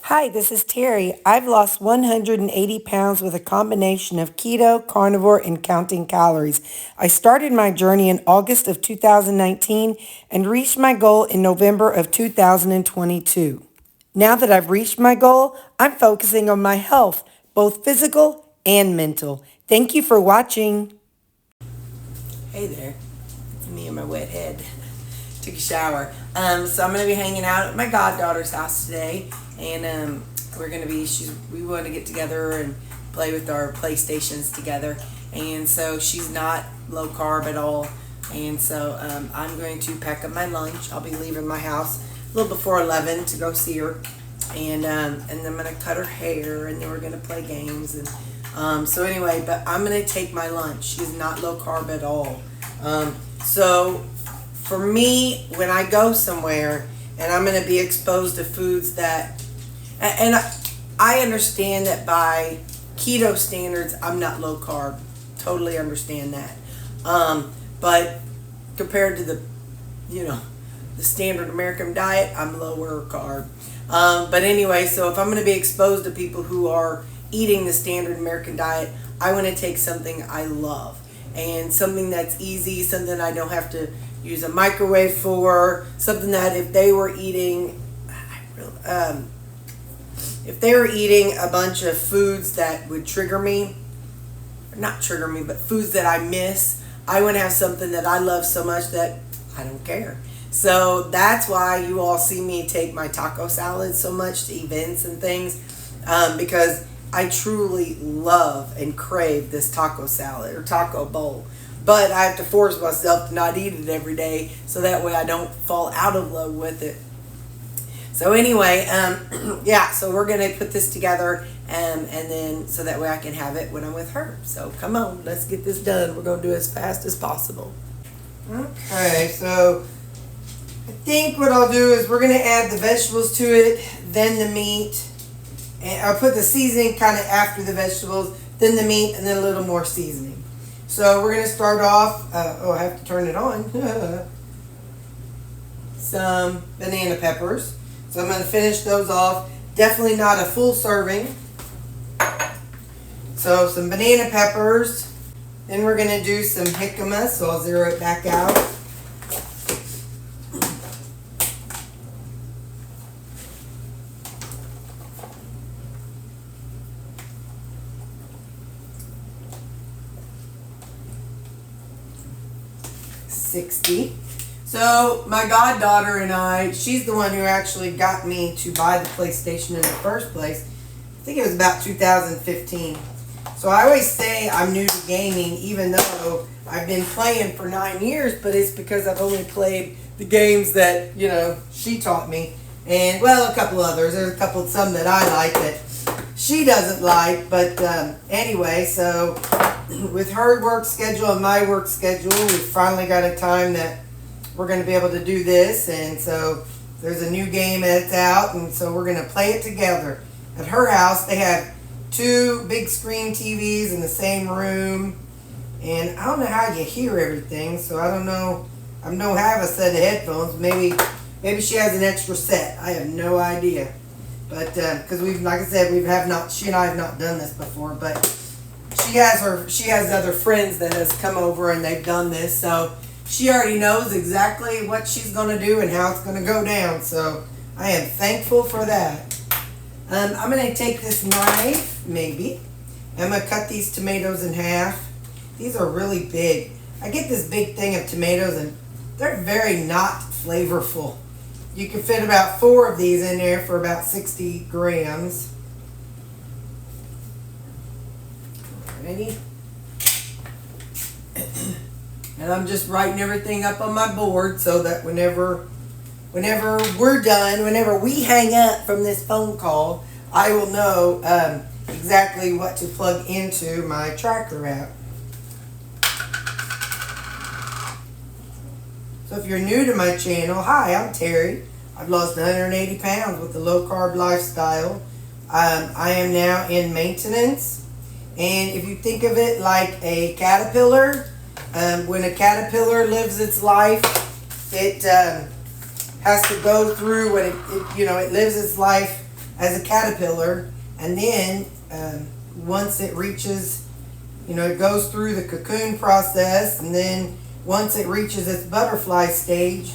Hi, this is Terry. I've lost 180 pounds with a combination of keto, carnivore, and counting calories. I started my journey in August of 2019 and reached my goal in November of 2022. Now that I've reached my goal, I'm focusing on my health, both physical and mental. Thank you for watching. Hey there, it's me and my wet head. Took a shower. So I'm going to be hanging out at my goddaughter's house today. And we want to get together and play with our PlayStations together. And so she's not low carb at all. And so I'm going to pack up my lunch. I'll be leaving my house a little before 11 to go see her. And then I'm going to cut her hair, and then we're going to play games. And so anyway, but I'm going to take my lunch. She's not low carb at all. So for me, when I go somewhere and I'm going to be exposed to foods that, and I understand that by keto standards, I'm not low carb. Totally understand that. But compared to the standard American diet, I'm lower carb. But anyway, so if I'm going to be exposed to people who are eating the standard American diet, I want to take something I love and something that's easy, something I don't have to use a microwave for, something that if they were eating a bunch of foods that would trigger me, not trigger me, but foods that I miss, I want to have something that I love so much that I don't care. So that's why you all see me take my taco salad so much to events and things, because I truly love and crave this taco salad or taco bowl. But I have to force myself to not eat it every day so that way I don't fall out of love with it. So anyway, so we're going to put this together and then so that way I can have it when I'm with her. So come on, let's get this done. We're going to do it as fast as possible. Okay, so I think what I'll do is we're going to add the vegetables to it, then the meat. And I'll put the seasoning kind of after the vegetables, then the meat, and then a little more seasoning. So we're going to start off, I have to turn it on, some banana peppers. So I'm going to finish those off. Definitely not a full serving. So some banana peppers. Then we're going to do some jicama, so I'll zero it back out. So my goddaughter and I, she's the one who actually got me to buy the PlayStation in the first place. I think it was about 2015. So I always say I'm new to gaming, even though I've been playing for 9 years, but it's because I've only played the games that, she taught me. And, well, a couple others. There's some that I like that she doesn't like. But anyway, so with her work schedule and my work schedule, we finally got a time that we're going to be able to do this. And so there's a new game that's out, and so we're going to play it together. At her house, they have 2 big screen TVs in the same room, and I don't know how you hear everything, so I don't know. I don't have a set of headphones. Maybe she has an extra set. I have no idea. But because like I said, she and I have not done this before, but she has other friends that has come over and they've done this, so she already knows exactly what she's going to do and how it's going to go down. So I am thankful for that. I'm going to take this knife, I'm going to cut these tomatoes in half. These are really big. I get this big thing of tomatoes and they're very not flavorful. You can fit about 4 of these in there for about 60 grams. Alrighty. And I'm just writing everything up on my board so that whenever we're done, whenever we hang up from this phone call, I will know exactly what to plug into my tracker app. So if you're new to my channel, hi, I'm Terry. I've lost 180 pounds with the low carb lifestyle. I am now in maintenance. And if you think of it like a caterpillar, when a caterpillar lives its life, it has to go through when it lives its life as a caterpillar, and then once it reaches, it goes through the cocoon process, and then once it reaches its butterfly stage,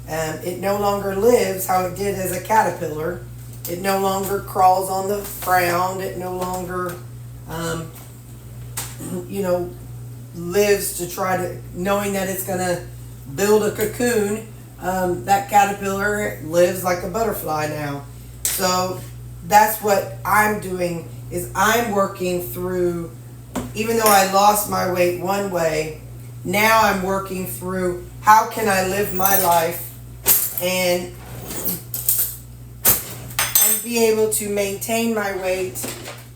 it no longer lives how it did as a caterpillar. It no longer crawls on the ground. It no longer, lives to try to, knowing that it's going to build a cocoon. That caterpillar lives like a butterfly now. So that's what I'm doing, is I'm working through, even though I lost my weight one way, now I'm working through how can I live my life and be able to maintain my weight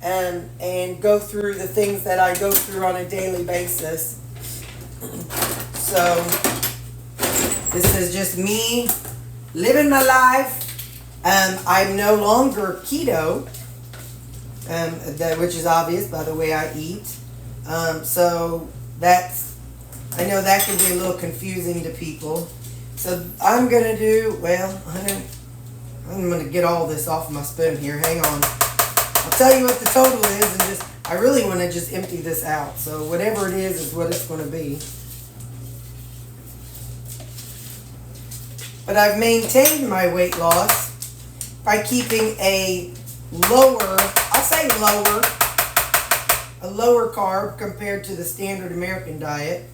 and go through the things that I go through on a daily basis. So this is just me living my life. I'm no longer keto, which is obvious by the way I eat. So I know that can be a little confusing to people. So I'm going to do, I'm going to get all this off my spoon here. Hang on. I'll tell you what the total is, and I really want to just empty this out. So whatever it is what it's going to be. But I've maintained my weight loss by keeping a lower carb compared to the standard American diet.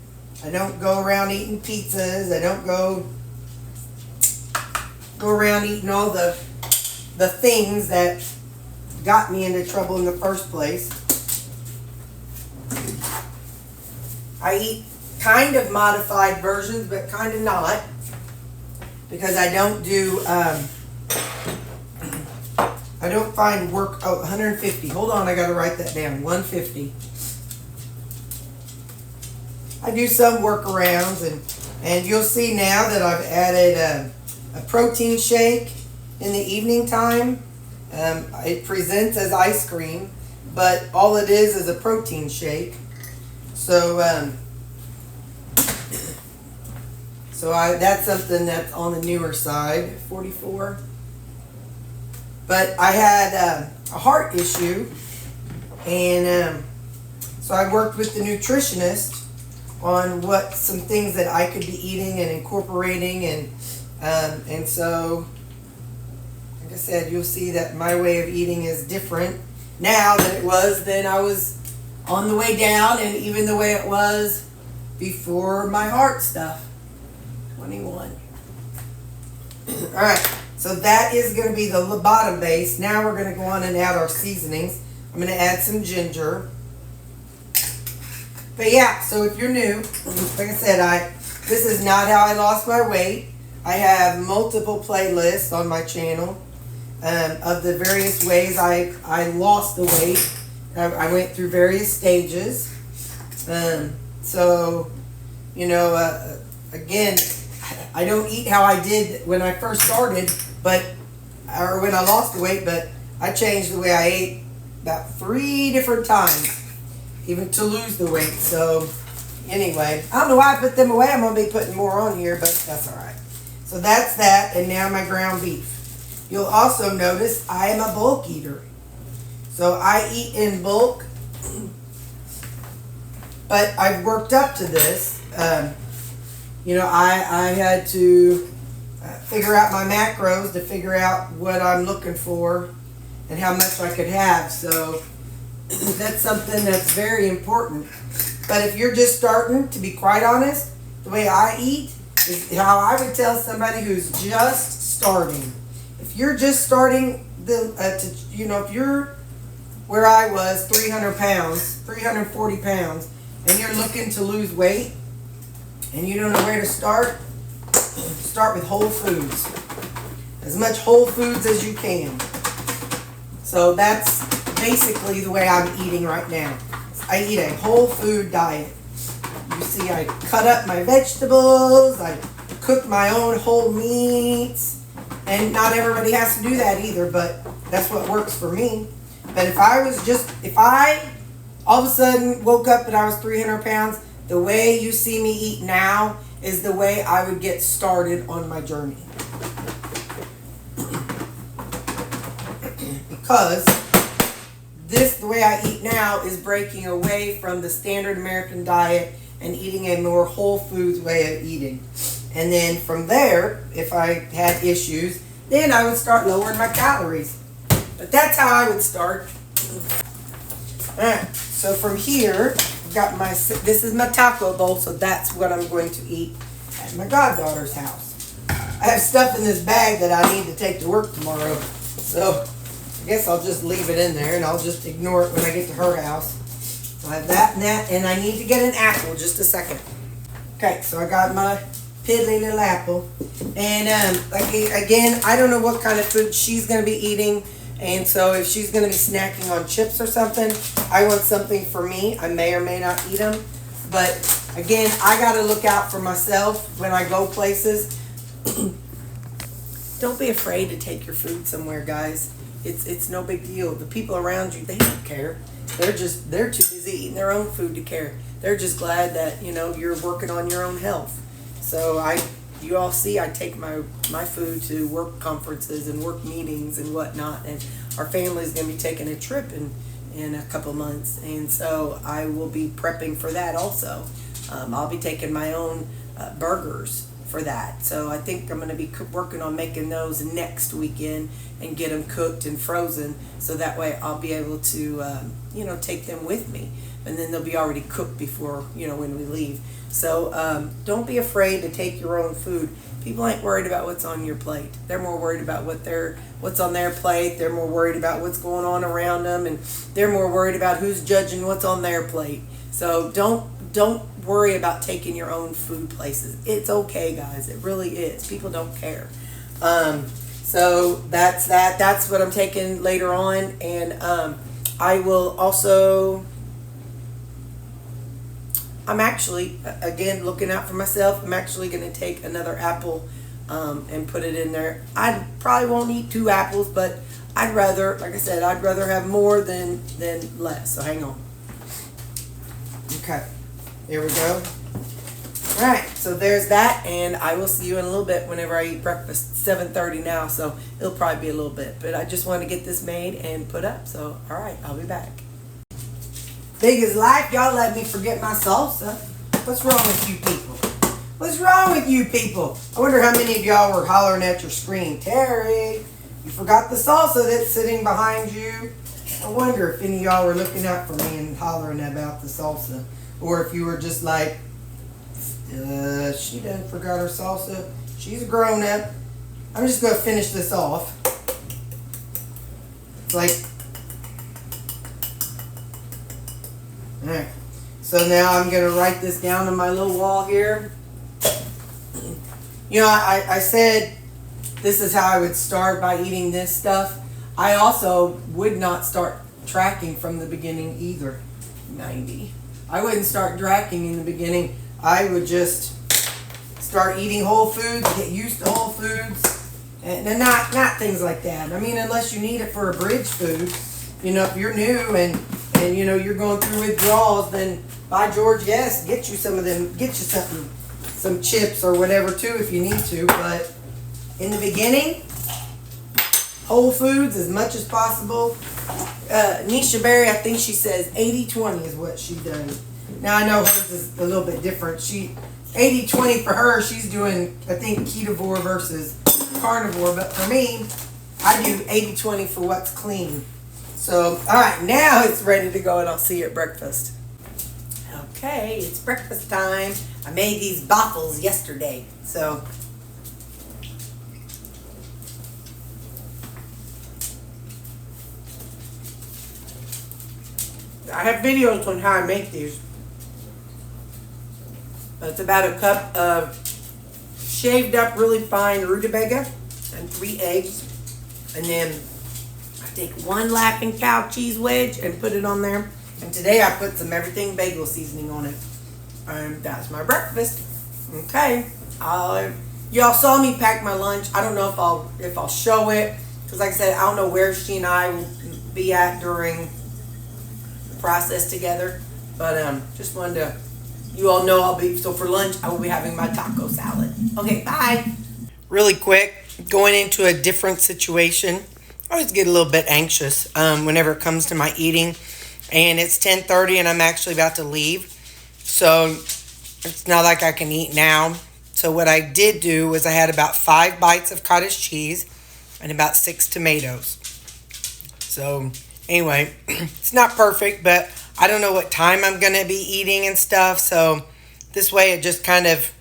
I don't go around eating pizzas. I don't go around eating all the things that got me into trouble in the first place. I eat kind of modified versions, but kind of not, because I don't do, I don't find 150. Hold on, I got to write that down. 150. I do some workarounds, and you'll see now that I've added a protein shake in the evening time. It presents as ice cream, but all it is a protein shake. So that's something that's on the newer side, 44. But I had a heart issue, and so I worked with the nutritionist on some things that I could be eating and incorporating, and so, like I said, you'll see that my way of eating is different now than it was then I was on the way down, and even the way it was before my heart stuff. 21. All right, so that is going to be the bottom base. Now we're going to go on and add our seasonings. I'm going to add some ginger. But yeah, so if you're new, like I said, this is not how I lost my weight. I have multiple playlists on my channel of the various ways I lost the weight. I went through various stages. So, again, I don't eat how I did when I first started, or when I lost the weight, but I changed the way I ate about 3 different times, even to lose the weight. So anyway, I don't know why I put them away. I'm going to be putting more on here, but that's all right. So that's that, and now my ground beef. You'll also notice I am a bulk eater. So I eat in bulk, but I've worked up to this. I had to figure out my macros to figure out what I'm looking for and how much I could have. So that's something that's very important. But if you're just starting, to be quite honest, the way I eat is how I would tell somebody who's just starting. If you're just starting, if you're where I was, 300 pounds, 340 pounds, and you're looking to lose weight, and you don't know where to start with whole foods. As much whole foods as you can. So that's basically the way I'm eating right now. I eat a whole food diet. You see, I cut up my vegetables, I cook my own whole meats, and not everybody has to do that either, but that's what works for me. But if I all of a sudden woke up and I was 300 pounds, the way you see me eat now is the way I would get started on my journey. because the way I eat now is breaking away from the standard American diet and eating a more whole foods way of eating. And then from there, if I had issues, then I would start lowering my calories. But that's how I would start. Alright, so from here, I've got this is my taco bowl, so that's what I'm going to eat at my goddaughter's house. I have stuff in this bag that I need to take to work tomorrow, so I guess I'll just leave it in there and I'll just ignore it when I get to her house. So I have that and that, and I need to get an apple. Just a second. Okay, so I got my piddly little apple, and again, I don't know what kind of food she's going to be eating, and so if she's going to be snacking on chips or something, I want something for me. I may or may not eat them, but again, I got to look out for myself when I go places. Don't be afraid to take your food somewhere, guys. It's no big deal. The people around you, they don't care. They're too busy eating their own food to care. They're just glad that, you know, you're working on your own health. So you all see I take my food to work conferences and work meetings and whatnot, and our family's going to be taking a trip in a couple months, and so I will be prepping for that also. I'll be taking my own burgers for that. So I think I'm going to be working on making those next weekend and get them cooked and frozen, so that way I'll be able to take them with me, and then they'll be already cooked before when we leave. So don't be afraid to take your own food. People ain't worried about what's on your plate. They're more worried about what's on their plate. They're more worried about what's going on around them, and they're more worried about who's judging what's on their plate. So don't worry about taking your own food places. It's okay, guys. It really is. People don't care. So that's that. That's what I'm taking later on, and I will also. I'm actually, again, looking out for myself. I'm actually going to take another apple and put it in there. I probably won't eat 2 apples, but I'd rather, like I said, I'd rather have more than less. So hang on. Okay, there we go. All right, so there's that, and I will see you in a little bit whenever I eat breakfast. 7:30 now, so it'll probably be a little bit. But I just want to get this made and put up. So, all right, I'll be back. Big as life, y'all let me forget my salsa. What's wrong with you people? What's wrong with you people? I wonder how many of y'all were hollering at your screen. Terry, you forgot the salsa that's sitting behind you. I wonder if any of y'all were looking out for me and hollering about the salsa. Or if you were just like, she done forgot her salsa. She's a grown up. I'm just going to finish this off. It's like, alright, so now I'm going to write this down on my little wall here. I said this is how I would start by eating this stuff. I also would not start tracking from the beginning either. 90. I wouldn't start tracking in the beginning. I would just start eating whole foods, get used to whole foods, and not things like that. I mean, unless you need it for a bridge food. If you're new and you're going through withdrawals, then by George, yes, get you some of them, get you something, some chips or whatever too if you need to. But in the beginning, whole foods as much as possible. Nisha Berry, I think she says 80-20 is what she does. Now I know hers is a little bit different. 80-20 for her, she's doing, I think, ketovore versus carnivore. But for me, I do 80-20 for what's clean. So, all right, now it's ready to go, and I'll see you at breakfast. Okay, it's breakfast time. I made these waffles yesterday, so. I have videos on how I make these. It's about a cup of shaved up really fine rutabaga and 3 eggs, and then take 1 Laughing Cow cheese wedge and put it on there. And today I put some everything bagel seasoning on it. And that's my breakfast. Okay. Y'all saw me pack my lunch. I don't know if I'll show it, because like I said, I don't know where she and I will be at during the process together. But just wanted to, you all know so for lunch I will be having my taco salad. Okay, bye. Really quick, going into a different situation. I always get a little bit anxious whenever it comes to my eating. And it's 10:30 and I'm actually about to leave. So it's not like I can eat now. So what I did do was I had about 5 bites of cottage cheese and about 6 tomatoes. So anyway, it's not perfect, but I don't know what time I'm going to be eating and stuff. So this way it just kind of,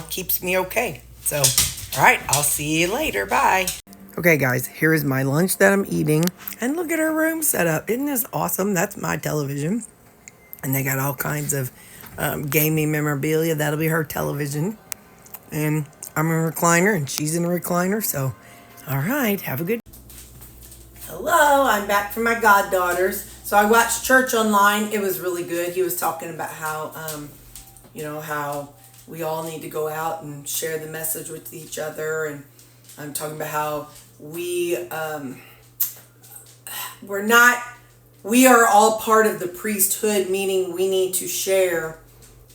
keeps me okay. So, all right, I'll see you later. Bye. Okay, guys, here is my lunch that I'm eating. And look at her room set up. Isn't this awesome? That's my television. And they got all kinds of gaming memorabilia. That'll be her television. And I'm in a recliner, and she's in a recliner. So, all right, have a good day. Hello, I'm back from my goddaughters. So I watched church online. It was really good. He was talking about how, how we all need to go out and share the message with each other. And I'm talking about how we are all part of the priesthood, meaning we need to share,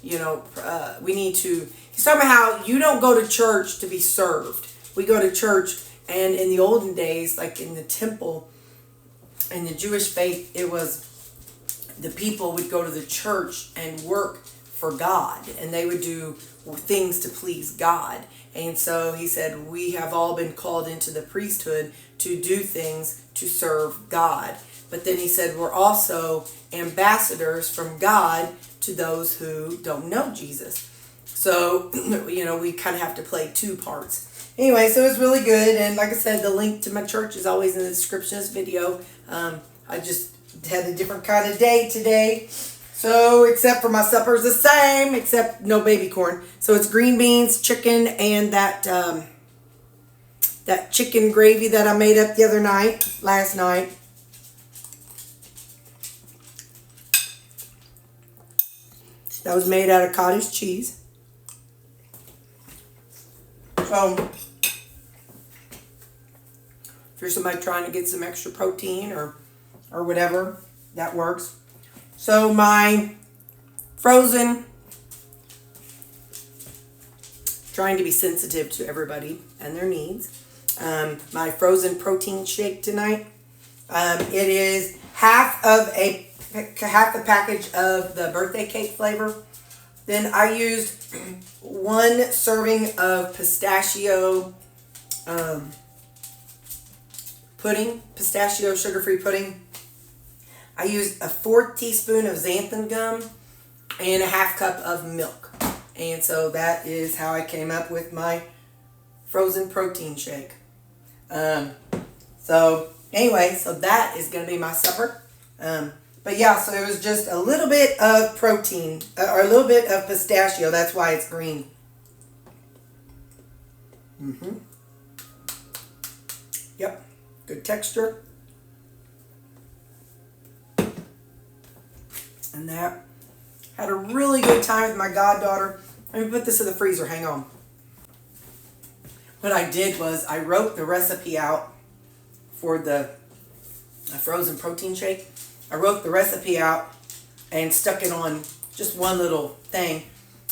he's talking about how you don't go to church to be served. We go to church, and in the olden days, like in the temple, in the Jewish faith, it was the people would go to the church and work for God, and they would do things to please God. And so he said, we have all been called into the priesthood to do things to serve God. But then he said, we're also ambassadors from God to those who don't know Jesus. So, we kind of have to play 2 parts. Anyway, so it's really good. And like I said, the link to my church is always in the description of this video. I just had a different kind of day today. So, except for my supper's the same, except no baby corn. So it's green beans, chicken, and that chicken gravy that I made up last night. That was made out of cottage cheese. So, if you're somebody trying to get some extra protein or whatever, that works. So my frozen, trying to be sensitive to everybody and their needs. My frozen protein shake tonight. It is half the package of the birthday cake flavor. Then I used 1 serving of pistachio pudding, pistachio sugar-free pudding. I used a 4th teaspoon of xanthan gum and a half cup of milk. And so that is how I came up with my frozen protein shake. So that is going to be my supper. But yeah, so it was just a little bit of protein, or a little bit of pistachio. That's why it's green. Yep, good texture. And that. Had a really good time with my goddaughter. Let me put this in the freezer. Hang on. What I did was I wrote the recipe out for the frozen protein shake. I wrote the recipe out and stuck it on just one little thing.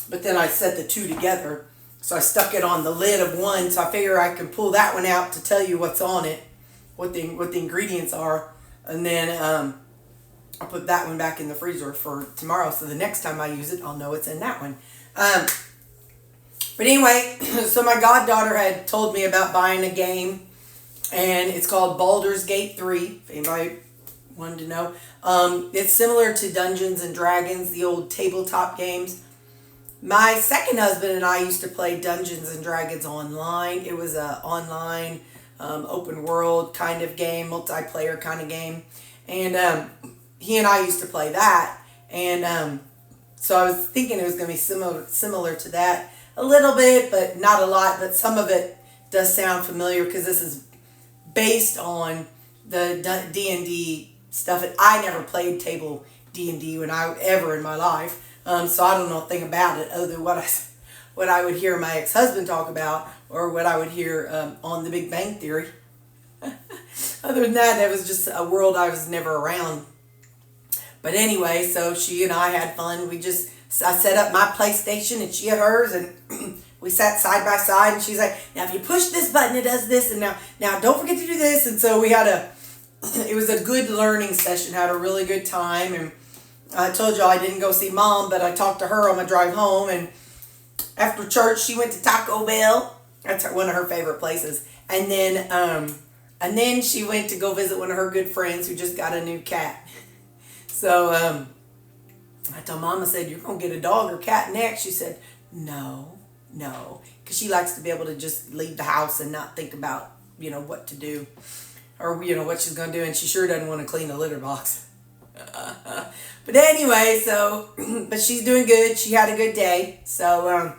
But then I set the 2 together. So I stuck it on the lid of one. So I figure I can pull that one out to tell you what's on it, what the ingredients are. And then I'll put that one back in the freezer for tomorrow. So the next time I use it, I'll know it's in that one. But anyway, so my goddaughter had told me about buying a game. And it's called Baldur's Gate 3, if anybody wanted to know. It's similar to Dungeons and Dragons, the old tabletop games. My second husband and I used to play Dungeons and Dragons online. It was an online, open world kind of game, multiplayer kind of game. And he and I used to play that. And so I was thinking it was going to be similar to that. A little bit, but not a lot. But some of it does sound familiar because this is based on the D&D stuff. I never played table D&D ever in my life. So I don't know a thing about it other than what I would hear my ex-husband talk about, or what I would hear on The Big Bang Theory. Other than that, it was just a world I was never around. But anyway, so she and I had fun. I set up my PlayStation and she had hers, and we sat side by side, and she's like, now if you push this button, it does this, and now don't forget to do this. And so we had it was a good learning session, had a really good time. And I told y'all I didn't go see Mom, but I talked to her on my drive home, and after church, she went to Taco Bell. That's one of her favorite places. And then she went to go visit one of her good friends who just got a new cat. So I told Mom, I said, you're going to get a dog or cat next. She said, no. Because she likes to be able to just leave the house and not think about, what to do. Or, what she's going to do. And she sure doesn't want to clean the litter box. But anyway, but she's doing good. She had a good day. So,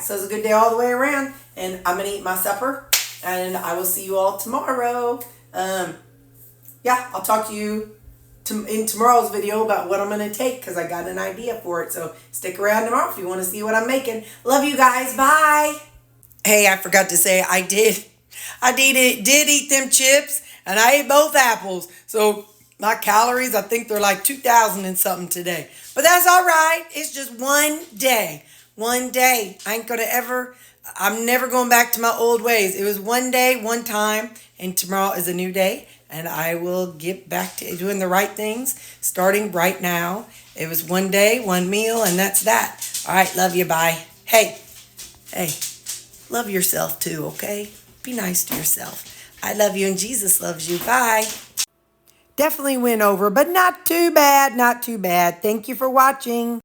so it's a good day all the way around. And I'm going to eat my supper. And I will see you all tomorrow. I'll talk to you in tomorrow's video about what I'm going to take, because I got an idea for it. So stick around tomorrow if you want to see what I'm making. Love you guys. Bye. Hey, I forgot to say, I did eat them chips, and I ate both apples. So my calories, I think they're like 2,000 and something today. But that's all right. It's just one day. One day. I'm never going back to my old ways. It was one day, one time, and tomorrow is a new day. And I will get back to doing the right things starting right now. It was one day, one meal, and that's that. All right, love you, bye. Hey, love yourself too, okay? Be nice to yourself. I love you and Jesus loves you. Bye. Definitely went over, but not too bad, not too bad. Thank you for watching.